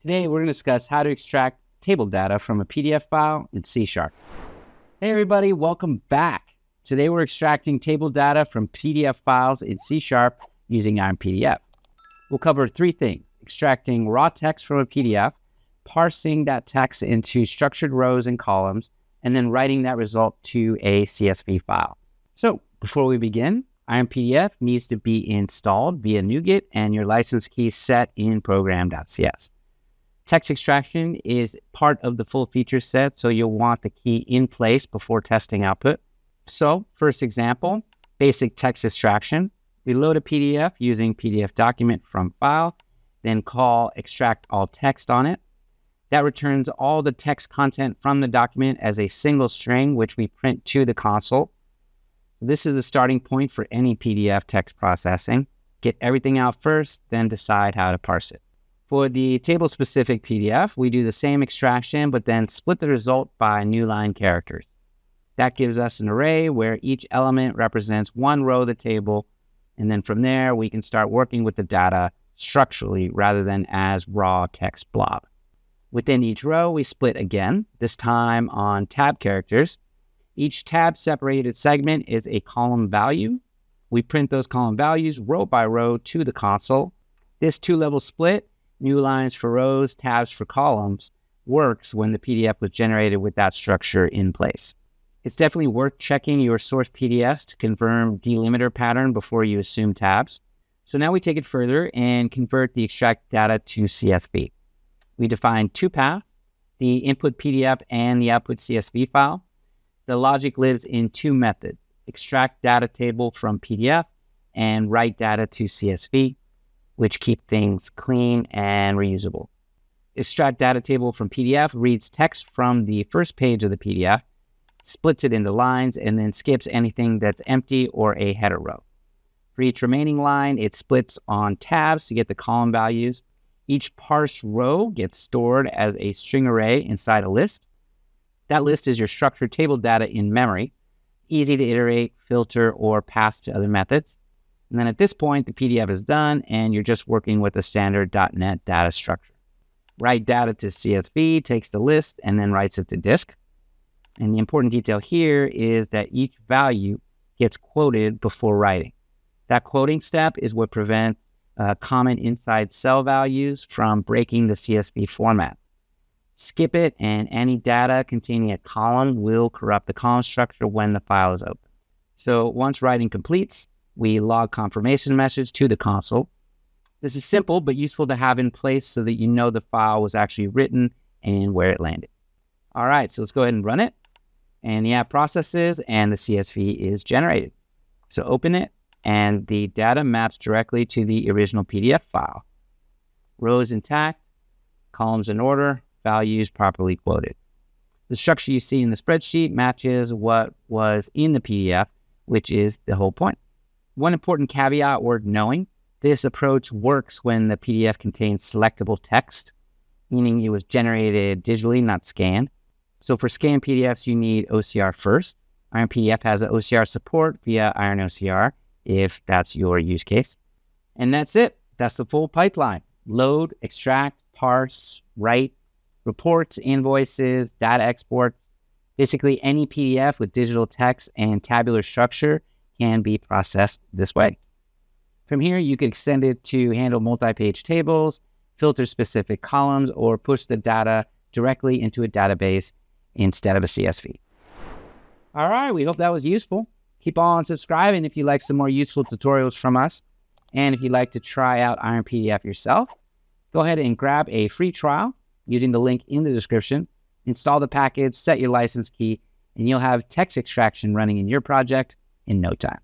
Today, we're going to discuss how to extract table data from a PDF file in C#. Hey, everybody, welcome back. Today, we're extracting table data from PDF files in C# using IronPDF. We'll cover three things: extracting raw text from a PDF, parsing that text into structured rows and columns, and then writing that result to a CSV file. So, before we begin, IronPDF needs to be installed via NuGet and your license key set in program.cs. Text extraction is part of the full feature set, so you'll want the key in place before testing output. So, first example, basic text extraction. We load a PDF using PDF document from file, then call extract all text on it. That returns all the text content from the document as a single string, which we print to the console. This is the starting point for any PDF text processing. Get everything out first, then decide how to parse it. For the table-specific PDF, we do the same extraction, but then split the result by new line characters. That gives us an array where each element represents one row of the table, and then from there, we can start working with the data structurally rather than as raw text blob. Within each row, we split again, this time on tab characters. Each tab-separated segment is a column value. We print those column values row by row to the console. This two-level split, new lines for rows, tabs for columns, works when the PDF was generated with that structure in place. It's definitely worth checking your source PDFs to confirm delimiter pattern before you assume tabs. So now we take it further and convert the extract data to CSV. We define two paths, the input PDF and the output CSV file. The logic lives in two methods: extract data table from PDF and write data to CSV, which keep things clean and reusable. Extract data table from PDF reads text from the first page of the PDF, splits it into lines, and then skips anything that's empty or a header row. For each remaining line, it splits on tabs to get the column values. Each parsed row gets stored as a string array inside a list. That list is your structured table data in memory, easy to iterate, filter, or pass to other methods. And then at this point, the PDF is done, and you're just working with a standard .NET data structure. Write data to CSV takes the list and then writes it to disk. And the important detail here is that each value gets quoted before writing. That quoting step is what prevents common inside cell values from breaking the CSV format. Skip it, and any data containing a column will corrupt the column structure when the file is open. So once writing completes, we log confirmation message to the console. This is simple but useful to have in place so that you know the file was actually written and where it landed. All right, so let's go ahead and run it. And the app processes and the CSV is generated. So open it, and the data maps directly to the original PDF file. Rows intact, columns in order, values properly quoted. The structure you see in the spreadsheet matches what was in the PDF, which is the whole point. One important caveat worth knowing: this approach works when the PDF contains selectable text, meaning it was generated digitally, not scanned. So for scanned PDFs, you need OCR first. IronPDF has an OCR support via IronOCR, if that's your use case. And that's it. That's the full pipeline: load, extract, parse, write, reports, invoices, data exports. Basically, any PDF with digital text and tabular structure can be processed this way. From here, you can extend it to handle multi-page tables, filter specific columns, or push the data directly into a database instead of a CSV. All right, we hope that was useful. Keep on subscribing if you like some more useful tutorials from us. And if you'd like to try out IronPDF yourself, go ahead and grab a free trial using the link in the description. Install the package, set your license key, and you'll have text extraction running in your project in no time.